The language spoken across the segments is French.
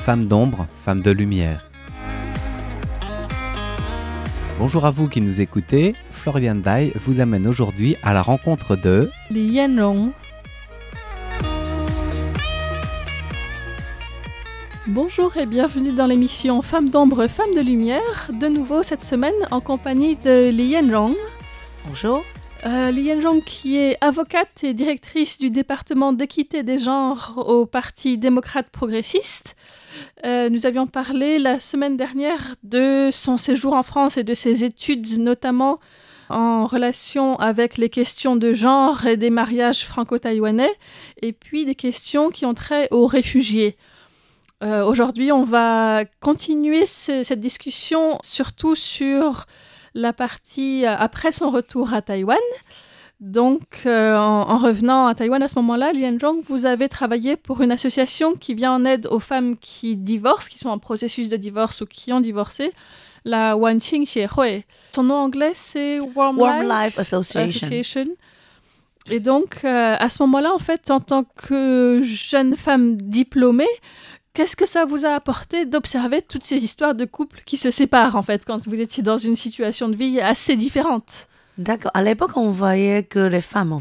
Femmes d'ombre, femmes de lumière. Bonjour à vous qui nous écoutez, Florian Dai vous amène aujourd'hui à la rencontre de Li Yanrong. Bonjour et bienvenue dans l'émission Femmes d'ombre, femmes de lumière, de nouveau cette semaine en compagnie de Li Yanrong. Bonjour. Li Yanrong qui est avocate et directrice du département d'équité des genres au Parti démocrate progressiste. Nous avions parlé la semaine dernière de son séjour en France et de ses études, notamment en relation avec les questions de genre et des mariages franco-taïwanais, et puis des questions qui ont trait aux réfugiés. Aujourd'hui, on va continuer cette discussion surtout sur la partie après son retour à Taïwan. Donc, en revenant à Taïwan à ce moment-là, Li Yanrong, vous avez travaillé pour une association qui vient en aide aux femmes qui divorcent, qui sont en processus de divorce ou qui ont divorcé, la Wanqing Xiehui. Son nom anglais, c'est Warm Life Association. Et donc, à ce moment-là, en fait, en tant que jeune femme diplômée, qu'est-ce que ça vous a apporté d'observer toutes ces histoires de couples qui se séparent, en fait, quand vous étiez dans une situation de vie assez différente ? D'accord. À l'époque, on voyait que les femmes,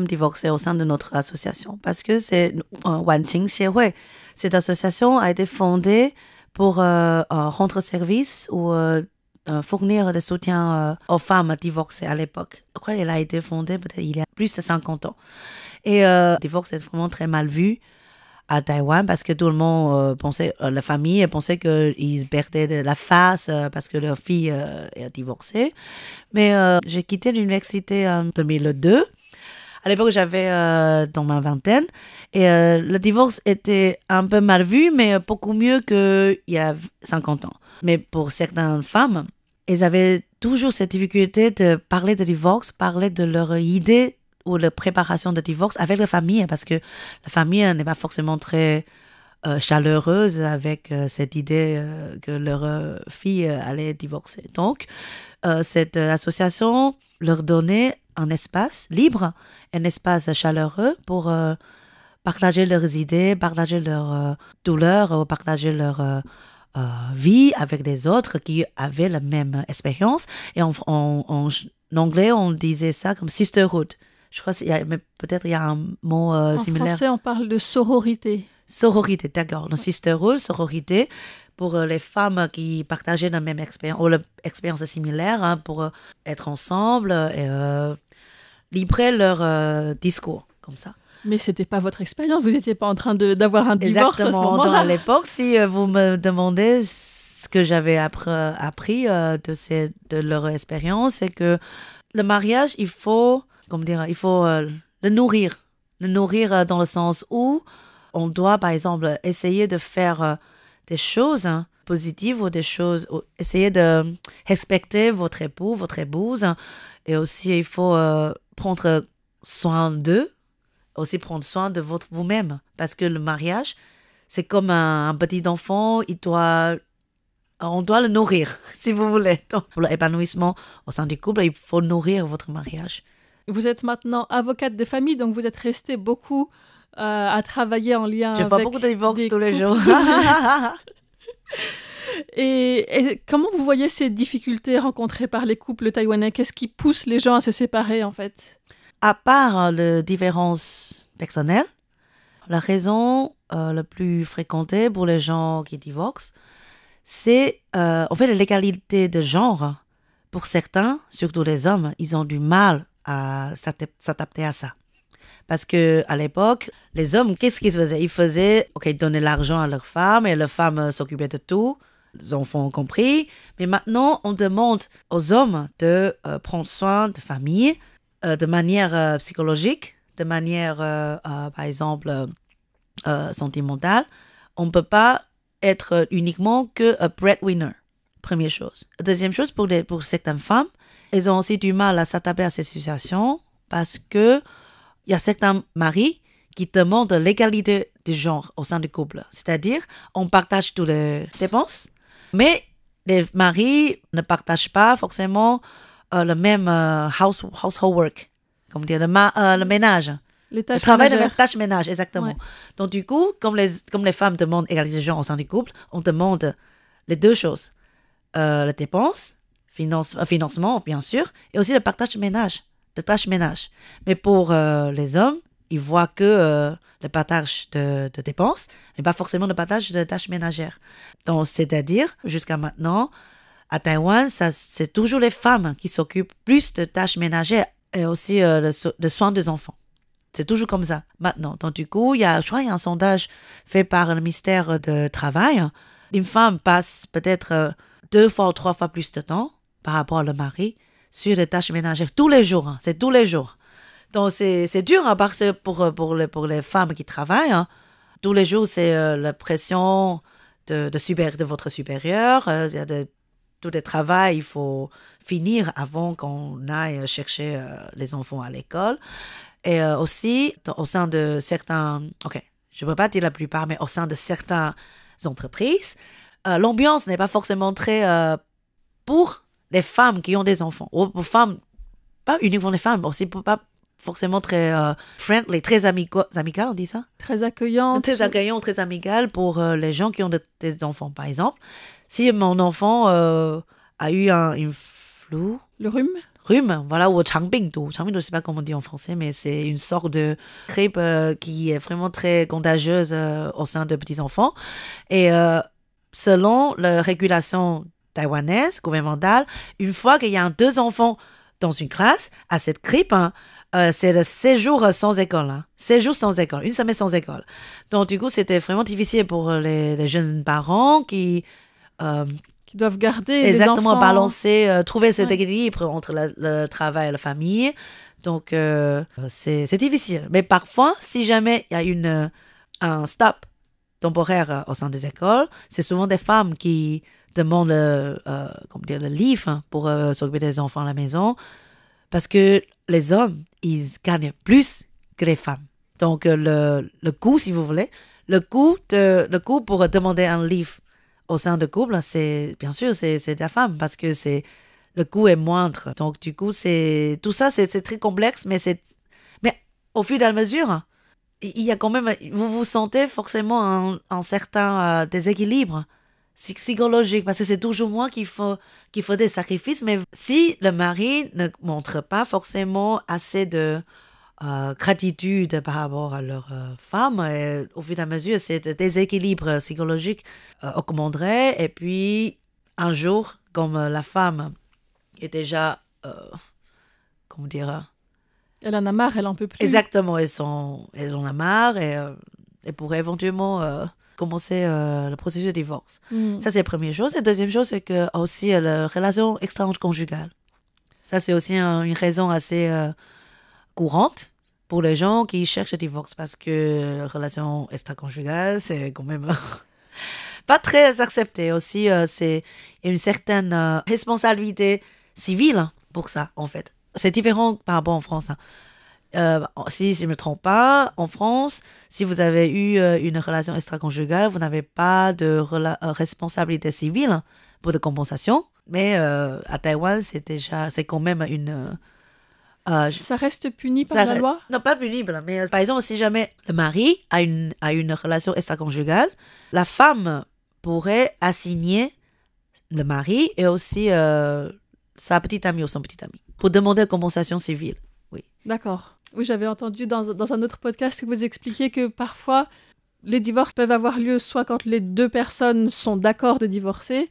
divorçaient au sein de notre association. Parce que c'est Wanqing Xiehui. Cette association a été fondée pour rendre service ou fournir des soutiens aux femmes divorcées à l'époque. Je crois qu'elle a été fondée peut-être il y a plus de 50 ans. Et le divorce est vraiment très mal vu à Taïwan parce que tout le monde la famille pensait qu'ils perdaient de la face parce que leur fille est divorcée. Mais j'ai quitté l'université en 2002. À l'époque, j'avais dans ma vingtaine et le divorce était un peu mal vu, mais beaucoup mieux qu'il y a 50 ans. Mais pour certaines femmes, elles avaient toujours cette difficulté de parler de divorce, parler de leur idée ou la préparation de divorce avec la famille, parce que la famille n'est pas forcément très chaleureuse avec cette idée que leur fille allait divorcer. Donc, cette association leur donnait un espace libre, un espace chaleureux pour partager leurs idées, partager leurs douleurs, partager leur vie avec les autres qui avaient la même expérience. Et en anglais, on disait ça comme sisterhood. Je crois mais peut-être il y a un mot similaire. En français, on parle de sororité. Sororité, d'accord. Le sisterhood, sororité, pour les femmes qui partageaient la même expérience, ou l'expérience similaire, pour être ensemble et livrer leur discours, comme ça. Mais ce n'était pas votre expérience, vous n'étiez pas en train d'avoir un divorce à ce moment-là. Exactement. À l'époque, si vous me demandez ce que j'avais appris de leur expérience, c'est que le mariage, il faut le nourrir. Le nourrir dans le sens où on doit, par exemple, essayer de faire des choses positives ou essayer de respecter votre époux, votre épouse. Et aussi, il faut prendre soin d'eux, aussi prendre soin de vous-même. Parce que le mariage, c'est comme un petit enfant, on doit le nourrir, si vous voulez. Donc, pour l'épanouissement au sein du couple, il faut nourrir votre mariage. Vous êtes maintenant avocate de famille, donc vous êtes restée beaucoup à travailler en lien avec... Je fais beaucoup de divorces tous les jours. Et comment vous voyez ces difficultés rencontrées par les couples taïwanais ? Qu'est-ce qui pousse les gens à se séparer, en fait ? À part les différences personnelles, la raison la plus fréquentée pour les gens qui divorcent, c'est en fait l'égalité de genre. Pour certains, surtout les hommes, ils ont du mal à s'adapter à ça. Parce qu'à l'époque, les hommes, qu'est-ce qu'ils faisaient ? Ils donnaient l'argent à leurs femmes et leurs femmes s'occupaient de tout, les enfants compris. Mais maintenant, on demande aux hommes de prendre soin de famille de manière psychologique, de manière, par exemple, sentimentale. On ne peut pas être uniquement que un breadwinner, première chose. Deuxième chose, pour certaines femmes, elles ont aussi du mal à s'adapter à cette situation parce que il y a certains maris qui demandent l'égalité du genre au sein du couple. C'est-à-dire, on partage toutes les dépenses, mais les maris ne partagent pas forcément le même household work, comme dire le ménage. Les tâches travail de ménagères. tâches ménage, exactement. Ouais. Donc, du coup, comme les femmes demandent égalité de genre au sein du couple, on demande les deux choses. La dépense, financement, bien sûr, et aussi le partage de tâches ménage. Mais pour les hommes, ils voient que le partage de dépenses, mais pas forcément le partage de tâches ménagères. Donc, c'est-à-dire, jusqu'à maintenant, à Taïwan, c'est toujours les femmes qui s'occupent plus de tâches ménagères et aussi de soins des enfants. C'est toujours comme ça, maintenant. Donc, du coup, je crois qu'il y a un sondage fait par le ministère du Travail. Une femme passe peut-être 2 fois ou 3 fois plus de temps par rapport au mari sur les tâches ménagères. Tous les jours, hein, c'est tous les jours. Donc, c'est dur hein, parce que pour les femmes qui travaillent. Hein, tous les jours, c'est la pression de votre supérieur. Tout le travail, il faut finir avant qu'on aille chercher les enfants à l'école. Et aussi, au sein de certains, je ne peux pas dire la plupart, mais au sein de certaines entreprises, l'ambiance n'est pas forcément très pour les femmes qui ont des enfants. Ou pour femmes, pas uniquement les femmes, aussi pas forcément très friendly, très amical, on dit ça? Très accueillante. Très accueillant, très amical pour les gens qui ont des enfants. Par exemple, si mon enfant a eu une flu, Le rhume. Voilà, ou changbingdu. Changbingdu, je ne sais pas comment on dit en français, mais c'est une sorte de grippe qui est vraiment très contagieuse au sein de petits-enfants. Et selon la régulation taïwanaise, gouvernementale, une fois qu'il y a 2 enfants dans une classe à cette grippe, hein, c'est le 16 jours sans école. Hein. 16 jours sans école, une semaine sans école. Donc, du coup, c'était vraiment difficile pour les jeunes parents qui doivent garder exactement les enfants. balancer, trouver cet équilibre entre le travail et la famille. Donc, c'est difficile. Mais parfois, si jamais il y a un stop temporaire au sein des écoles, c'est souvent des femmes qui demandent le leave hein, pour s'occuper des enfants à la maison parce que les hommes, ils gagnent plus que les femmes. Donc, le coût, si vous voulez, le coût pour demander un leave au sein de couple, c'est bien sûr, c'est la femme parce que le coût est moindre. Donc, du coup, tout ça, c'est très complexe, mais au fur et à mesure, il y a quand même, vous sentez forcément un certain déséquilibre psychologique parce que c'est toujours moi qui faut des sacrifices. Mais si le mari ne montre pas forcément assez de gratitude par rapport à leur femme, et au fur et à mesure, ce déséquilibre psychologique augmenterait. Et puis, un jour, comme la femme est déjà, comment dire, elle en a marre, elle en peut plus. exactement, elle en a marre et elle pourrait éventuellement commencer le processus de divorce. Ça, c'est la première chose. Et la deuxième chose, c'est que aussi la relation extra-conjugale. Ça, c'est aussi une raison assez courante pour les gens qui cherchent le divorce parce que la relation extra-conjugale, c'est quand même pas très accepté. Aussi, il y a une certaine responsabilité civile pour ça, en fait. C'est différent par rapport en France. Hein. Si je ne me trompe pas, en France, si vous avez eu une relation extra-conjugale, vous n'avez pas de responsabilité civile pour de compensation. Mais à Taïwan, c'est quand même une... ça reste puni par la loi? Non, pas punible. Mais par exemple, si jamais le mari a une relation extra-conjugale, la femme pourrait assigner le mari et aussi sa petite amie ou son petit ami pour demander compensation civile. Oui. D'accord. Oui, j'avais entendu dans un autre podcast que vous expliquiez que parfois, les divorces peuvent avoir lieu soit quand les 2 personnes sont d'accord de divorcer,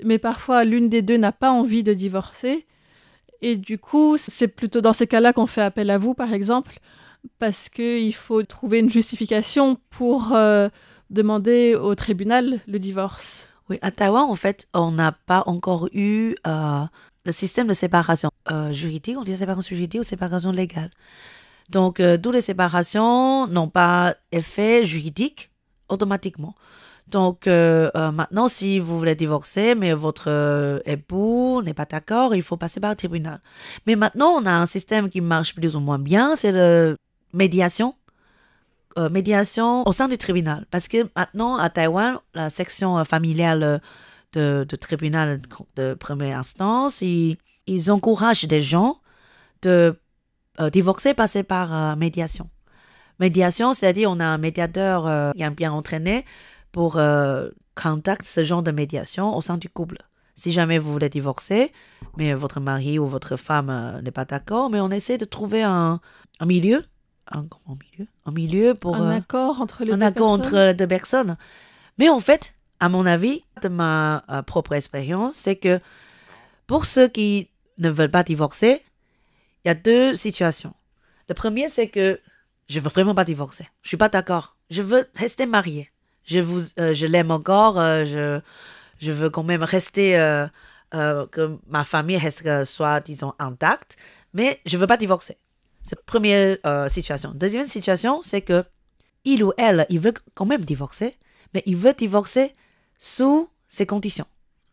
mais parfois l'une des 2 n'a pas envie de divorcer. Et du coup, c'est plutôt dans ces cas-là qu'on fait appel à vous, par exemple, parce qu'il faut trouver une justification pour demander au tribunal le divorce. Oui, à Taïwan, en fait, on n'a pas encore eu le système de séparation juridique. On dit séparation juridique ou séparation légale. Donc, toutes les séparations n'ont pas effet juridique automatiquement. Donc, maintenant, si vous voulez divorcer, mais votre époux n'est pas d'accord, il faut passer par le tribunal. Mais maintenant, on a un système qui marche plus ou moins bien, c'est la médiation. Médiation au sein du tribunal. Parce que maintenant, à Taïwan, la section familiale de tribunal de première instance, ils encouragent des gens de divorcer, passer par médiation. Médiation, c'est-à-dire on a un médiateur bien entraîné pour contacter ce genre de médiation au sein du couple. Si jamais vous voulez divorcer, mais votre mari ou votre femme n'est pas d'accord, mais on essaie de trouver un milieu. Un milieu pour... Un accord entre les un deux accord personnes. entre les deux personnes. Mais en fait, à mon avis, de ma propre expérience, c'est que pour ceux qui ne veulent pas divorcer, il y a deux situations. Le premier, c'est que je veux vraiment pas divorcer. Je suis pas d'accord. Je veux rester mariée. Je l'aime encore. Je veux quand même rester, que ma famille reste, soit, disons, intacte. Mais je veux pas divorcer. C'est la première situation. Deuxième situation, c'est que il ou elle, il veut quand même divorcer, mais il veut divorcer sous ses conditions.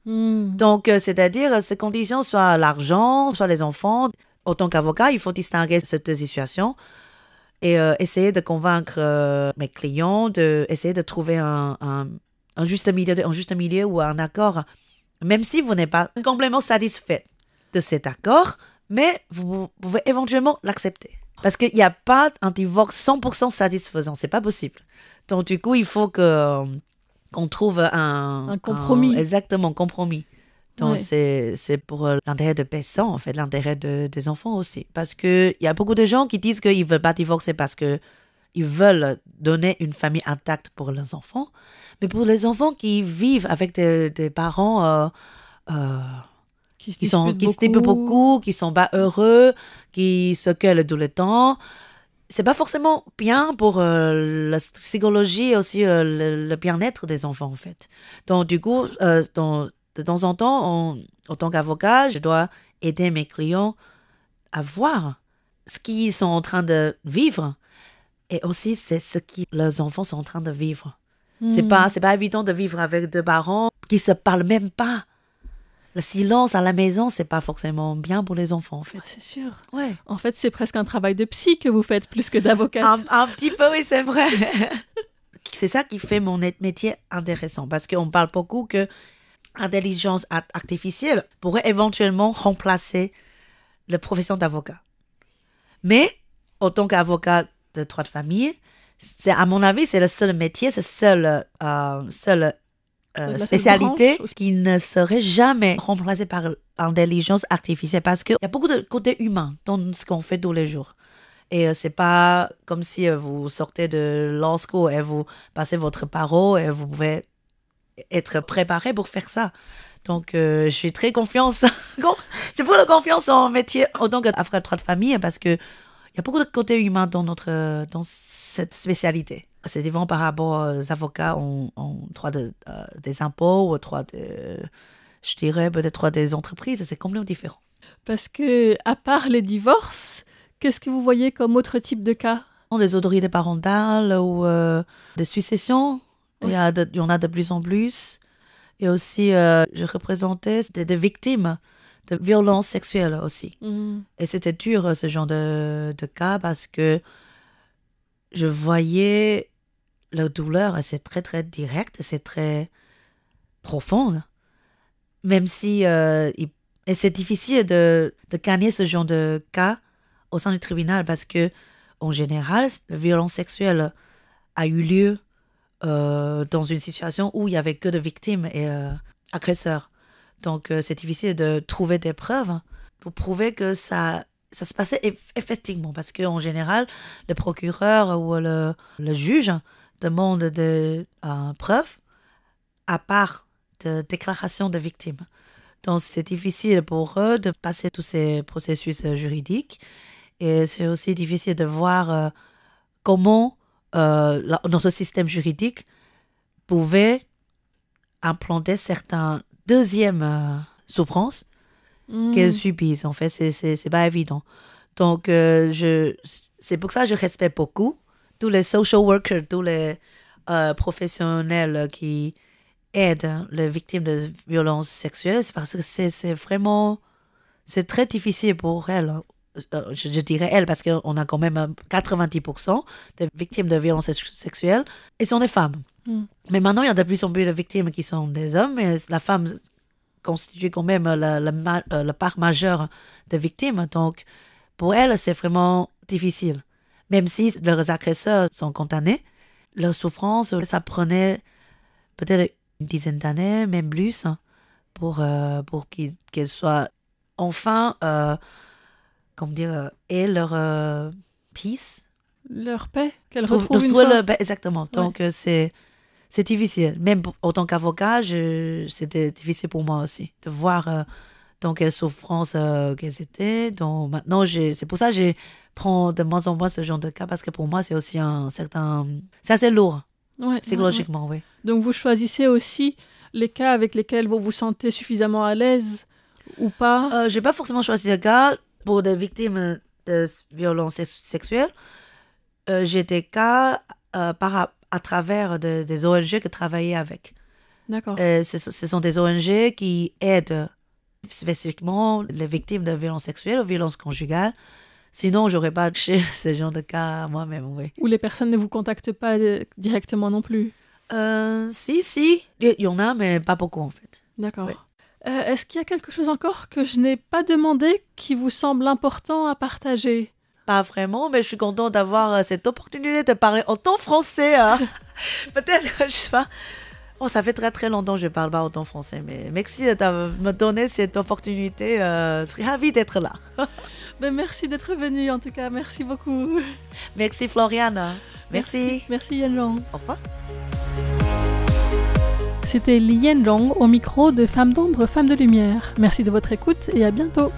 Donc, c'est-à-dire, ces conditions, soit l'argent, soit les enfants. En tant qu'avocat, il faut distinguer ces deux situations et essayer de convaincre mes clients, essayer de trouver un juste milieu ou un accord, même si vous n'êtes pas complètement satisfait de cet accord, mais vous pouvez éventuellement l'accepter. Parce qu'il n'y a pas un divorce 100% satisfaisant, c'est pas possible. Donc, du coup, il faut qu'on trouve un compromis. Exactement, compromis. Donc, Ouais. c'est pour l'intérêt de personne, en fait, l'intérêt des enfants aussi. Parce qu'il y a beaucoup de gens qui disent qu'ils ne veulent pas divorcer parce qu'ils veulent donner une famille intacte pour leurs enfants. Mais pour les enfants qui vivent avec des parents Qui se qui se disputent disputent beaucoup, qui ne sont pas heureux, qui se gueulent tout le temps, c'est pas forcément bien pour la psychologie et aussi le bien-être des enfants, en fait. Donc, du coup, de temps en temps, en tant qu'avocat, je dois aider mes clients à voir ce qu'ils sont en train de vivre et aussi c'est ce que leurs enfants sont en train de vivre. C'est pas évident de vivre avec deux parents qui se parlent même pas. Le silence à la maison, c'est pas forcément bien pour les enfants, en fait. C'est sûr. Ouais. En fait, c'est presque un travail de psy que vous faites plus que d'avocate. Un petit peu, oui, c'est vrai. C'est ça qui fait mon métier intéressant parce qu'on parle beaucoup que l'intelligence artificielle pourrait éventuellement remplacer la profession d'avocat. Mais, en tant qu'avocat de droit de famille, à mon avis, c'est le seul métier, c'est la seule spécialité branche qui ne serait jamais remplacée par l'intelligence artificielle parce qu'il y a beaucoup de côté humain dans ce qu'on fait tous les jours. Et c'est pas comme si vous sortez de law school et vous passez votre barreau et vous pouvez être préparé pour faire ça. Donc, je suis très confiance. Je prends confiance en métier en tant qu'avocat de droit de famille parce que il y a beaucoup de côté humain dans cette spécialité. C'est différent par rapport aux avocats en droit des impôts ou droit je dirais peut-être droit des entreprises. C'est complètement différent. Parce que, à part les divorces, qu'est-ce que vous voyez comme autre type de cas? Les autorités parentales ou des successions, il y en a de plus en plus. Et aussi, je représentais des victimes de violences sexuelles aussi. Et c'était dur, ce genre de cas, parce que je voyais la douleur, c'est très, très direct, c'est très profond. Même si et c'est difficile de gagner ce genre de cas au sein du tribunal, parce que en général, la violence sexuelle a eu lieu dans une situation où il n'y avait que de victimes et agresseurs. Donc, c'est difficile de trouver des preuves pour prouver que ça se passait effectivement. Parce qu'en général, le procureur ou le juge demande des preuves à part de déclaration de victimes. Donc, c'est difficile pour eux de passer tous ces processus juridiques. Et c'est aussi difficile de voir comment notre système juridique pouvait implanter certaines deuxièmes souffrances qu'elles subissent. En fait, c'est pas évident. Donc, c'est pour ça que je respecte beaucoup tous les social workers, tous les professionnels qui aident les victimes de violences sexuelles. C'est parce que c'est vraiment... C'est très difficile pour elles. Je dirais elles parce qu'on a quand même 90% de victimes de violences sexuelles et sont des femmes. Mais maintenant, il y a de plus en plus de victimes qui sont des hommes, mais la femme constitue quand même la part majeure des victimes. Donc, pour elles, c'est vraiment difficile. Même si leurs agresseurs sont condamnés, leur souffrance, ça prenait peut-être une dizaine d'années, même plus, hein, pour qu'ils soient enfin, comment dire, aient leur peace. Leur paix, qu'elles retrouvent une fois. fois. Exactement. Donc, c'est difficile. Même en tant qu'avocat, c'était difficile pour moi aussi de voir dans quelle souffrance qu'elles étaient. Donc, maintenant, c'est pour ça que je prends de moins en moins ce genre de cas, parce que pour moi, c'est aussi c'est assez lourd, psychologiquement, oui. Donc, vous choisissez aussi les cas avec lesquels vous vous sentez suffisamment à l'aise ou pas? Je n'ai pas forcément choisi le cas pour des victimes de violences sexuelles. J'ai des cas à travers des ONG que travaillais avec. D'accord. Ce sont des ONG qui aident spécifiquement les victimes de violences sexuelles ou violences conjugales. Sinon, je n'aurais pas touché ce genre de cas moi-même, oui. Ou les personnes ne vous contactent pas directement non plus? Si. Il y en a, mais pas beaucoup, en fait. D'accord. Oui. Est-ce qu'il y a quelque chose encore que je n'ai pas demandé qui vous semble important à partager? Pas vraiment, mais je suis contente d'avoir cette opportunité de parler autant français. Hein. Peut-être, je sais pas. Oh, ça fait très très longtemps que je parle pas autant français, mais merci de me donner cette opportunité. Je suis ravie d'être là. Merci d'être venue, en tout cas. Merci beaucoup. Merci Floriane. Merci. Merci Yan-Long. Au revoir. C'était Li Yan-Long au micro de Femmes d'ombre, Femmes de lumière. Merci de votre écoute et à bientôt.